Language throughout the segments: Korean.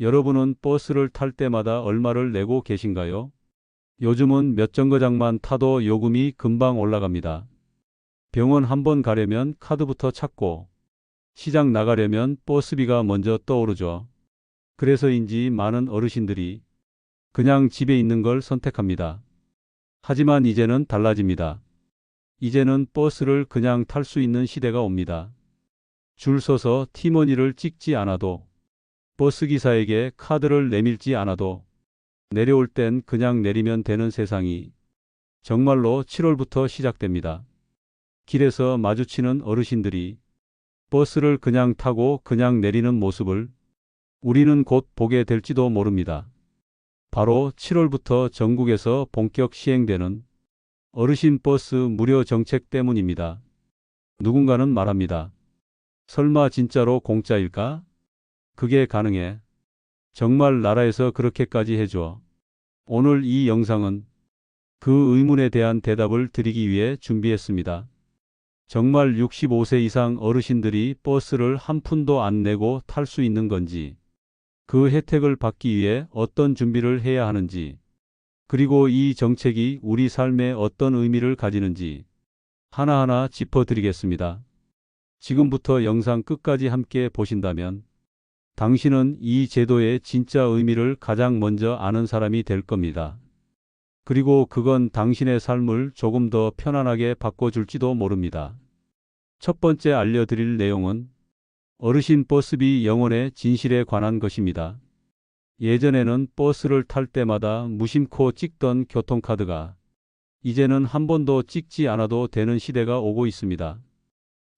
여러분은 버스를 탈 때마다 얼마를 내고 계신가요? 요즘은 몇 정거장만 타도 요금이 금방 올라갑니다. 병원 한 번 가려면 카드부터 찾고 시장 나가려면 버스비가 먼저 떠오르죠. 그래서인지 많은 어르신들이 그냥 집에 있는 걸 선택합니다. 하지만 이제는 달라집니다. 이제는 버스를 그냥 탈 수 있는 시대가 옵니다. 줄 서서 티머니를 찍지 않아도, 버스기사에게 카드를 내밀지 않아도 내려올 땐 그냥 내리면 되는 세상이 정말로 7월부터 시작됩니다. 길에서 마주치는 어르신들이 버스를 그냥 타고 그냥 내리는 모습을 우리는 곧 보게 될지도 모릅니다. 바로 7월부터 전국에서 본격 시행되는 어르신 버스 무료 정책 때문입니다. 누군가는 말합니다. 설마 진짜로 공짜일까? 그게 가능해? 정말 나라에서 그렇게까지 해줘? 오늘 이 영상은 그 의문에 대한 대답을 드리기 위해 준비했습니다. 정말 65세 이상 어르신들이 버스를 한 푼도 안 내고 탈 수 있는 건지, 그 혜택을 받기 위해 어떤 준비를 해야 하는지, 그리고 이 정책이 우리 삶에 어떤 의미를 가지는지 하나하나 짚어드리겠습니다. 지금부터 영상 끝까지 함께 보신다면 당신은 이 제도의 진짜 의미를 가장 먼저 아는 사람이 될 겁니다. 그리고 그건 당신의 삶을 조금 더 편안하게 바꿔줄지도 모릅니다. 첫 번째 알려드릴 내용은 어르신 버스비 영원의 진실에 관한 것입니다. 예전에는 버스를 탈 때마다 무심코 찍던 교통카드가 이제는 한 번도 찍지 않아도 되는 시대가 오고 있습니다.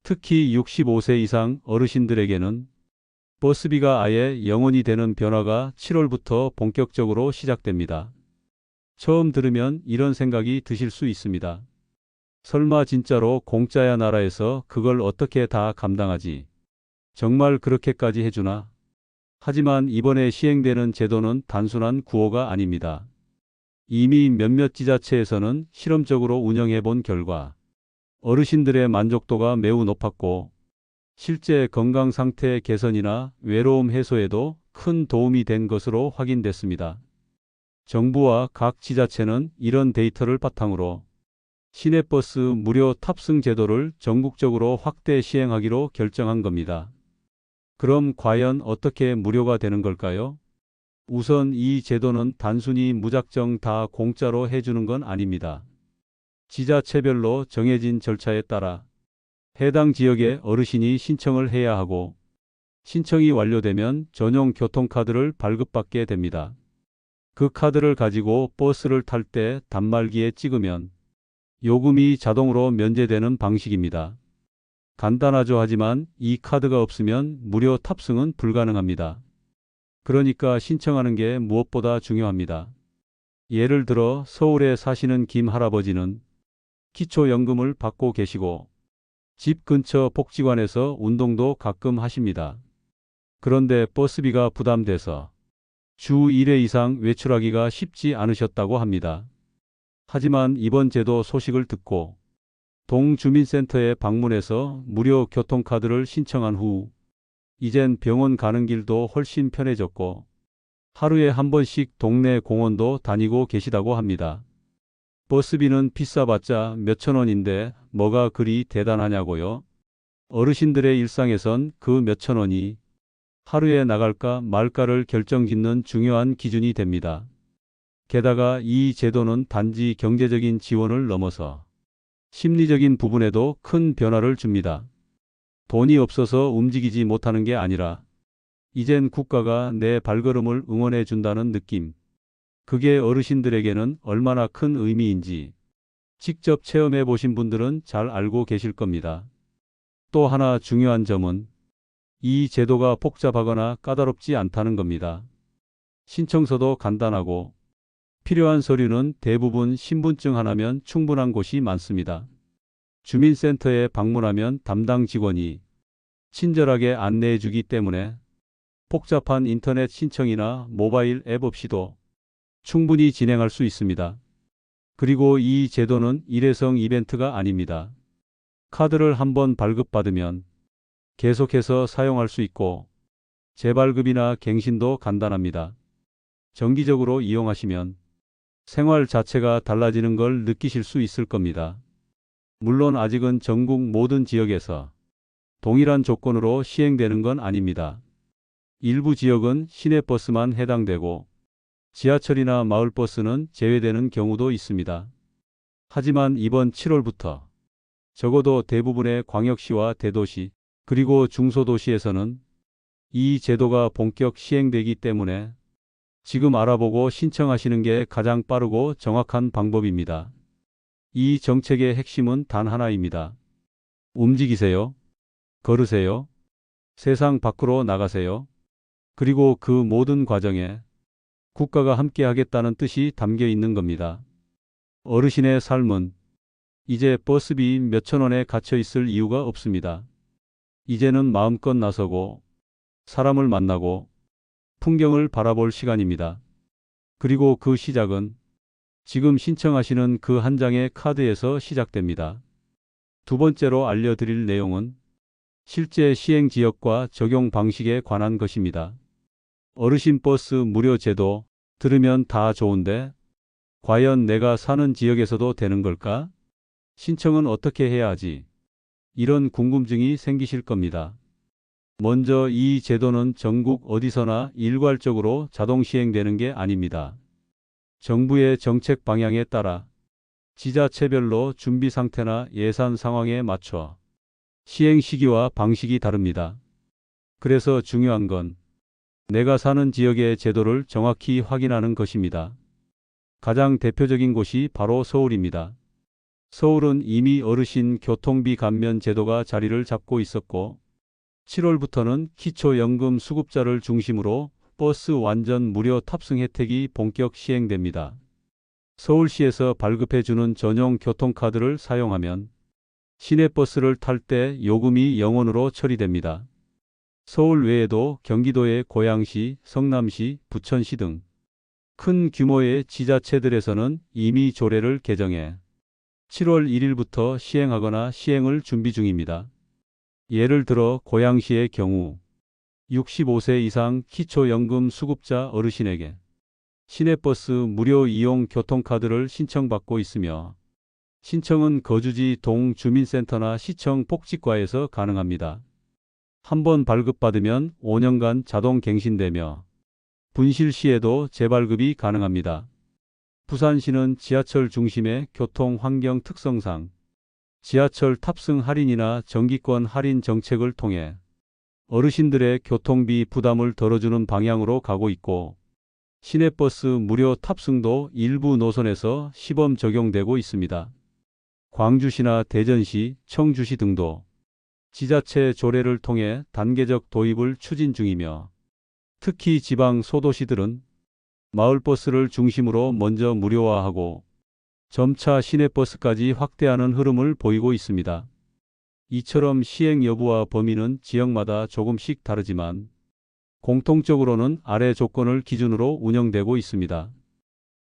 특히 65세 이상 어르신들에게는 버스비가 아예 영원이 되는 변화가 7월부터 본격적으로 시작됩니다. 처음 들으면 이런 생각이 드실 수 있습니다. 설마 진짜로 공짜야 나라에서 그걸 어떻게 다 감당하지? 정말 그렇게까지 해주나? 하지만 이번에 시행되는 제도는 단순한 구호가 아닙니다. 이미 몇몇 지자체에서는 실험적으로 운영해 본 결과 어르신들의 만족도가 매우 높았고 실제 건강 상태 개선이나 외로움 해소에도 큰 도움이 된 것으로 확인됐습니다. 정부와 각 지자체는 이런 데이터를 바탕으로 시내버스 무료 탑승 제도를 전국적으로 확대 시행하기로 결정한 겁니다. 그럼 과연 어떻게 무료가 되는 걸까요? 우선 이 제도는 단순히 무작정 다 공짜로 해주는 건 아닙니다. 지자체별로 정해진 절차에 따라 해당 지역의 어르신이 신청을 해야 하고 신청이 완료되면 전용 교통카드를 발급받게 됩니다. 그 카드를 가지고 버스를 탈 때 단말기에 찍으면 요금이 자동으로 면제되는 방식입니다. 간단하죠. 하지만 이 카드가 없으면 무료 탑승은 불가능합니다. 그러니까 신청하는 게 무엇보다 중요합니다. 예를 들어 서울에 사시는 김 할아버지는 기초연금을 받고 계시고 집 근처 복지관에서 운동도 가끔 하십니다. 그런데 버스비가 부담돼서 주 1회 이상 외출하기가 쉽지 않으셨다고 합니다. 하지만 이번 제도 소식을 듣고 동주민센터에 방문해서 무료 교통카드를 신청한 후 이젠 병원 가는 길도 훨씬 편해졌고 하루에 한 번씩 동네 공원도 다니고 계시다고 합니다. 버스비는 비싸봤자 몇천 원인데 뭐가 그리 대단하냐고요? 어르신들의 일상에선 그 몇천 원이 하루에 나갈까 말까를 결정짓는 중요한 기준이 됩니다. 게다가 이 제도는 단지 경제적인 지원을 넘어서 심리적인 부분에도 큰 변화를 줍니다. 돈이 없어서 움직이지 못하는 게 아니라 이젠 국가가 내 발걸음을 응원해 준다는 느낌. 그게 어르신들에게는 얼마나 큰 의미인지 직접 체험해 보신 분들은 잘 알고 계실 겁니다. 또 하나 중요한 점은 이 제도가 복잡하거나 까다롭지 않다는 겁니다. 신청서도 간단하고 필요한 서류는 대부분 신분증 하나면 충분한 곳이 많습니다. 주민센터에 방문하면 담당 직원이 친절하게 안내해 주기 때문에 복잡한 인터넷 신청이나 모바일 앱 없이도 충분히 진행할 수 있습니다. 그리고 이 제도는 일회성 이벤트가 아닙니다. 카드를 한번 발급받으면 계속해서 사용할 수 있고 재발급이나 갱신도 간단합니다. 정기적으로 이용하시면 생활 자체가 달라지는 걸 느끼실 수 있을 겁니다. 물론 아직은 전국 모든 지역에서 동일한 조건으로 시행되는 건 아닙니다. 일부 지역은 시내버스만 해당되고 지하철이나 마을버스는 제외되는 경우도 있습니다. 하지만 이번 7월부터 적어도 대부분의 광역시와 대도시 그리고 중소도시에서는 이 제도가 본격 시행되기 때문에 지금 알아보고 신청하시는 게 가장 빠르고 정확한 방법입니다. 이 정책의 핵심은 단 하나입니다. 움직이세요. 걸으세요. 세상 밖으로 나가세요. 그리고 그 모든 과정에 국가가 함께 하겠다는 뜻이 담겨 있는 겁니다. 어르신의 삶은 이제 버스비 몇천 원에 갇혀 있을 이유가 없습니다. 이제는 마음껏 나서고 사람을 만나고 풍경을 바라볼 시간입니다. 그리고 그 시작은 지금 신청하시는 그 한 장의 카드에서 시작됩니다. 두 번째로 알려드릴 내용은 실제 시행 지역과 적용 방식에 관한 것입니다. 어르신 버스 무료 제도 들으면 다 좋은데 과연 내가 사는 지역에서도 되는 걸까? 신청은 어떻게 해야 하지? 이런 궁금증이 생기실 겁니다. 먼저 이 제도는 전국 어디서나 일괄적으로 자동 시행되는 게 아닙니다. 정부의 정책 방향에 따라 지자체별로 준비 상태나 예산 상황에 맞춰 시행 시기와 방식이 다릅니다. 그래서 중요한 건 내가 사는 지역의 제도를 정확히 확인하는 것입니다. 가장 대표적인 곳이 바로 서울입니다. 서울은 이미 어르신 교통비 감면 제도가 자리를 잡고 있었고 7월부터는 기초연금 수급자를 중심으로 버스 완전 무료 탑승 혜택이 본격 시행됩니다. 서울시에서 발급해주는 전용 교통카드를 사용하면 시내버스를 탈 때 요금이 0원으로 처리됩니다. 서울 외에도 경기도의 고양시, 성남시, 부천시 등 큰 규모의 지자체들에서는 이미 조례를 개정해 7월 1일부터 시행하거나 시행을 준비 중입니다. 예를 들어 고양시의 경우 65세 이상 기초연금 수급자 어르신에게 시내버스 무료 이용 교통카드를 신청받고 있으며 신청은 거주지 동주민센터나 시청 복지과에서 가능합니다. 한번 발급받으면 5년간 자동 갱신되며 분실 시에도 재발급이 가능합니다. 부산시는 지하철 중심의 교통 환경 특성상 지하철 탑승 할인이나 정기권 할인 정책을 통해 어르신들의 교통비 부담을 덜어주는 방향으로 가고 있고 시내버스 무료 탑승도 일부 노선에서 시범 적용되고 있습니다. 광주시나 대전시, 청주시 등도 지자체 조례를 통해 단계적 도입을 추진 중이며 특히 지방 소도시들은 마을버스를 중심으로 먼저 무료화하고 점차 시내버스까지 확대하는 흐름을 보이고 있습니다. 이처럼 시행 여부와 범위는 지역마다 조금씩 다르지만 공통적으로는 아래 조건을 기준으로 운영되고 있습니다.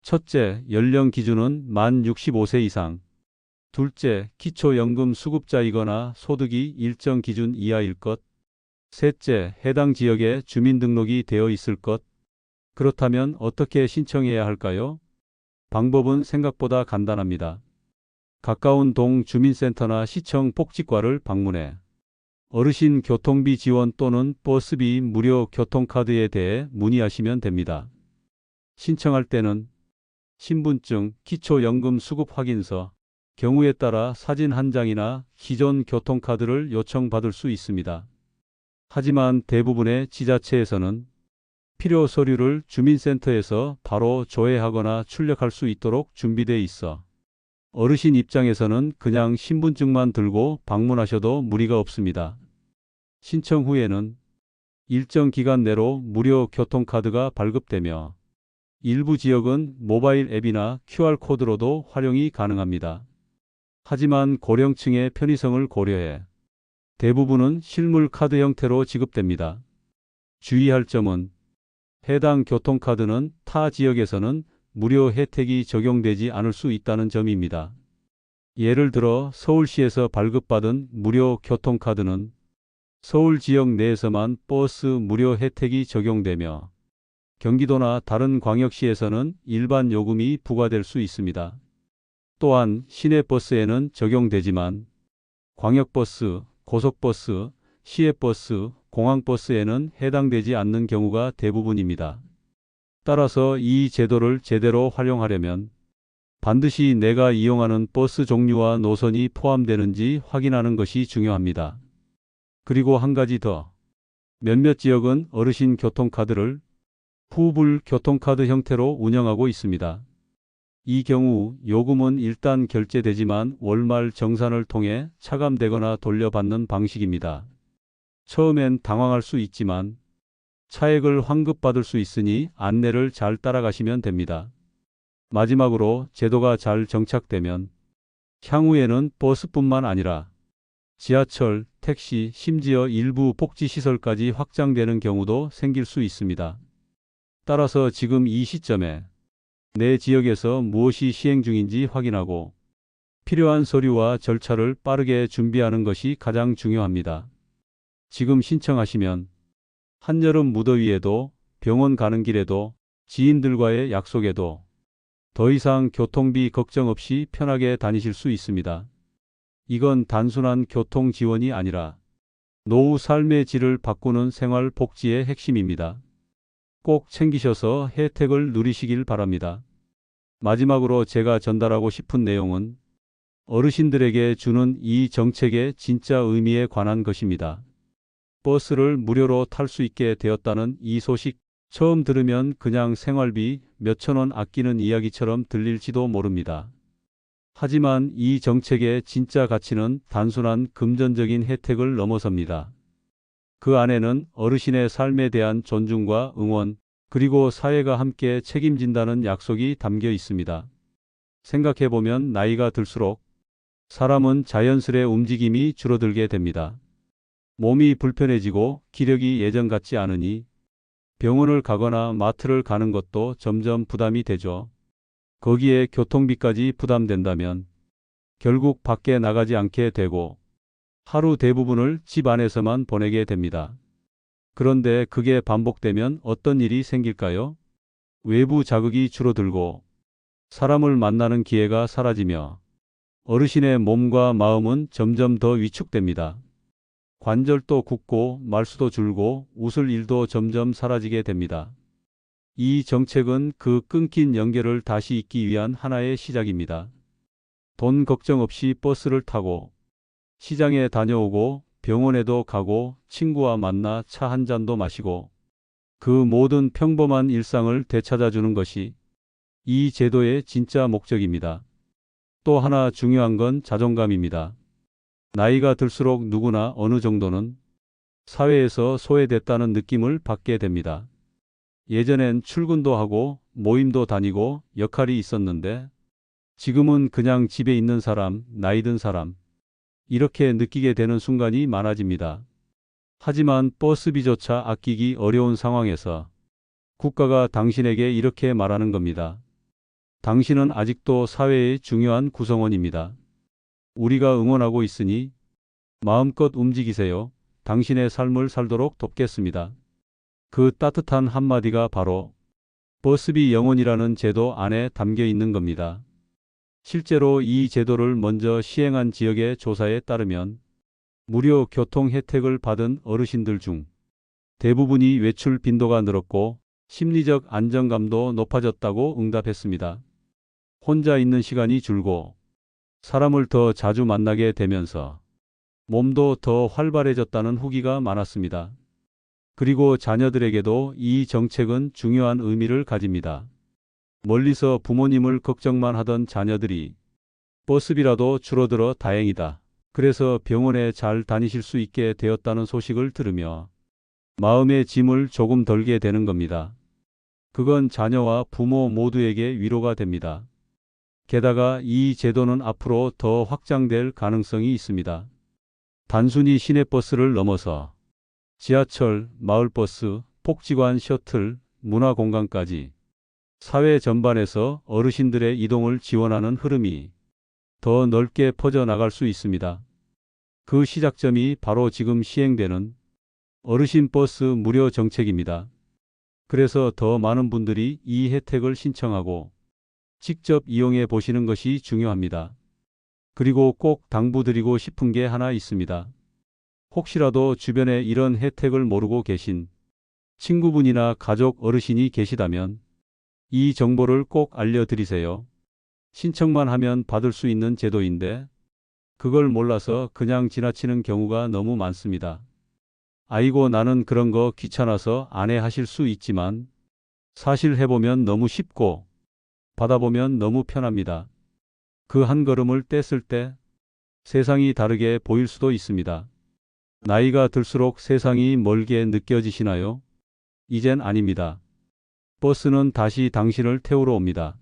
첫째, 연령 기준은 만 65세 이상. 둘째, 기초연금 수급자이거나 소득이 일정 기준 이하일 것. 셋째, 해당 지역에 주민등록이 되어 있을 것. 그렇다면 어떻게 신청해야 할까요? 방법은 생각보다 간단합니다. 가까운 동주민센터나 시청 복지과를 방문해 어르신 교통비 지원 또는 버스비 무료 교통카드에 대해 문의하시면 됩니다. 신청할 때는 신분증, 기초연금 수급 확인서, 경우에 따라 사진 한 장이나 기존 교통카드를 요청받을 수 있습니다. 하지만 대부분의 지자체에서는 필요 서류를 주민센터에서 바로 조회하거나 출력할 수 있도록 준비되어 있어 어르신 입장에서는 그냥 신분증만 들고 방문하셔도 무리가 없습니다. 신청 후에는 일정 기간 내로 무료 교통카드가 발급되며 일부 지역은 모바일 앱이나 QR코드로도 활용이 가능합니다. 하지만 고령층의 편의성을 고려해 대부분은 실물 카드 형태로 지급됩니다. 주의할 점은 해당 교통카드는 타 지역에서는 무료 혜택이 적용되지 않을 수 있다는 점입니다. 예를 들어 서울시에서 발급받은 무료 교통카드는 서울 지역 내에서만 버스 무료 혜택이 적용되며 경기도나 다른 광역시에서는 일반 요금이 부과될 수 있습니다. 또한 시내버스에는 적용되지만 광역버스, 고속버스, 시외버스, 공항버스에는 해당되지 않는 경우가 대부분입니다. 따라서 이 제도를 제대로 활용하려면 반드시 내가 이용하는 버스 종류와 노선이 포함되는지 확인하는 것이 중요합니다. 그리고 한 가지 더. 몇몇 지역은 어르신 교통카드를 후불 교통카드 형태로 운영하고 있습니다. 이 경우 요금은 일단 결제되지만 월말 정산을 통해 차감되거나 돌려받는 방식입니다. 처음엔 당황할 수 있지만 차액을 환급받을 수 있으니 안내를 잘 따라가시면 됩니다. 마지막으로 제도가 잘 정착되면 향후에는 버스뿐만 아니라 지하철, 택시, 심지어 일부 복지시설까지 확장되는 경우도 생길 수 있습니다. 따라서 지금 이 시점에 내 지역에서 무엇이 시행 중인지 확인하고 필요한 서류와 절차를 빠르게 준비하는 것이 가장 중요합니다. 지금 신청하시면 한여름 무더위에도 병원 가는 길에도 지인들과의 약속에도 더 이상 교통비 걱정 없이 편하게 다니실 수 있습니다. 이건 단순한 교통 지원이 아니라 노후 삶의 질을 바꾸는 생활 복지의 핵심입니다. 꼭 챙기셔서 혜택을 누리시길 바랍니다. 마지막으로 제가 전달하고 싶은 내용은 어르신들에게 주는 이 정책의 진짜 의미에 관한 것입니다. 버스를 무료로 탈 수 있게 되었다는 이 소식 처음 들으면 그냥 생활비 몇천 원 아끼는 이야기처럼 들릴지도 모릅니다. 하지만 이 정책의 진짜 가치는 단순한 금전적인 혜택을 넘어섭니다. 그 안에는 어르신의 삶에 대한 존중과 응원, 그리고 사회가 함께 책임진다는 약속이 담겨 있습니다. 생각해보면 나이가 들수록 사람은 자연스레 움직임이 줄어들게 됩니다. 몸이 불편해지고 기력이 예전 같지 않으니 병원을 가거나 마트를 가는 것도 점점 부담이 되죠. 거기에 교통비까지 부담된다면 결국 밖에 나가지 않게 되고 하루 대부분을 집 안에서만 보내게 됩니다. 그런데 그게 반복되면 어떤 일이 생길까요? 외부 자극이 줄어들고 사람을 만나는 기회가 사라지며 어르신의 몸과 마음은 점점 더 위축됩니다. 관절도 굳고 말수도 줄고 웃을 일도 점점 사라지게 됩니다. 이 정책은 그 끊긴 연결을 다시 잇기 위한 하나의 시작입니다. 돈 걱정 없이 버스를 타고 시장에 다녀오고 병원에도 가고 친구와 만나 차 한 잔도 마시고 그 모든 평범한 일상을 되찾아주는 것이 이 제도의 진짜 목적입니다. 또 하나 중요한 건 자존감입니다. 나이가 들수록 누구나 어느 정도는 사회에서 소외됐다는 느낌을 받게 됩니다. 예전엔 출근도 하고 모임도 다니고 역할이 있었는데 지금은 그냥 집에 있는 사람, 나이 든 사람, 이렇게 느끼게 되는 순간이 많아집니다. 하지만 버스비조차 아끼기 어려운 상황에서 국가가 당신에게 이렇게 말하는 겁니다. 당신은 아직도 사회의 중요한 구성원입니다. 우리가 응원하고 있으니 마음껏 움직이세요. 당신의 삶을 살도록 돕겠습니다. 그 따뜻한 한마디가 바로 버스비 영원이라는 제도 안에 담겨 있는 겁니다. 실제로 이 제도를 먼저 시행한 지역의 조사에 따르면 무료 교통 혜택을 받은 어르신들 중 대부분이 외출 빈도가 늘었고 심리적 안정감도 높아졌다고 응답했습니다. 혼자 있는 시간이 줄고 사람을 더 자주 만나게 되면서 몸도 더 활발해졌다는 후기가 많았습니다. 그리고 자녀들에게도 이 정책은 중요한 의미를 가집니다. 멀리서 부모님을 걱정만 하던 자녀들이 버스비라도 줄어들어 다행이다. 그래서 병원에 잘 다니실 수 있게 되었다는 소식을 들으며 마음의 짐을 조금 덜게 되는 겁니다. 그건 자녀와 부모 모두에게 위로가 됩니다. 게다가 이 제도는 앞으로 더 확장될 가능성이 있습니다. 단순히 시내버스를 넘어서 지하철, 마을버스, 복지관 셔틀, 문화공간까지 사회 전반에서 어르신들의 이동을 지원하는 흐름이 더 넓게 퍼져나갈 수 있습니다. 그 시작점이 바로 지금 시행되는 어르신 버스 무료 정책입니다. 그래서 더 많은 분들이 이 혜택을 신청하고 직접 이용해 보시는 것이 중요합니다. 그리고 꼭 당부드리고 싶은 게 하나 있습니다. 혹시라도 주변에 이런 혜택을 모르고 계신 친구분이나 가족 어르신이 계시다면 이 정보를 꼭 알려드리세요. 신청만 하면 받을 수 있는 제도인데 그걸 몰라서 그냥 지나치는 경우가 너무 많습니다. 아이고 나는 그런 거 귀찮아서 안 해 하실 수 있지만 사실 해보면 너무 쉽고 받아보면 너무 편합니다. 그 한 걸음을 뗐을 때 세상이 다르게 보일 수도 있습니다. 나이가 들수록 세상이 멀게 느껴지시나요? 이젠 아닙니다. 버스는 다시 당신을 태우러 옵니다.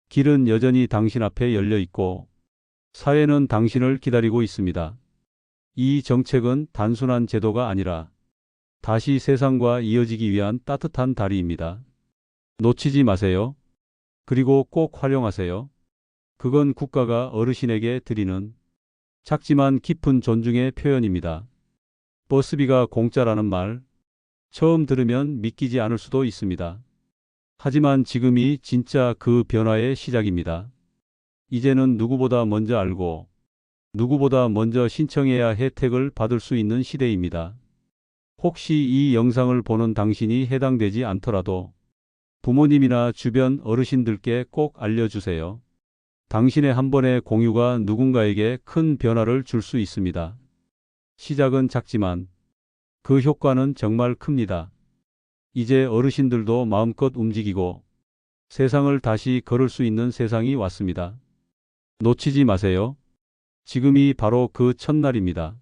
길은 여전히 당신 앞에 열려 있고 사회는 당신을 기다리고 있습니다. 이 정책은 단순한 제도가 아니라 다시 세상과 이어지기 위한 따뜻한 다리입니다. 놓치지 마세요. 그리고 꼭 활용하세요. 그건 국가가 어르신에게 드리는 작지만 깊은 존중의 표현입니다. 버스비가 공짜라는 말, 처음 들으면 믿기지 않을 수도 있습니다. 하지만 지금이 진짜 그 변화의 시작입니다. 이제는 누구보다 먼저 알고 누구보다 먼저 신청해야 혜택을 받을 수 있는 시대입니다. 혹시 이 영상을 보는 당신이 해당되지 않더라도 부모님이나 주변 어르신들께 꼭 알려주세요. 당신의 한 번의 공유가 누군가에게 큰 변화를 줄 수 있습니다. 시작은 작지만 그 효과는 정말 큽니다. 이제 어르신들도 마음껏 움직이고 세상을 다시 걸을 수 있는 세상이 왔습니다. 놓치지 마세요. 지금이 바로 그 첫날입니다.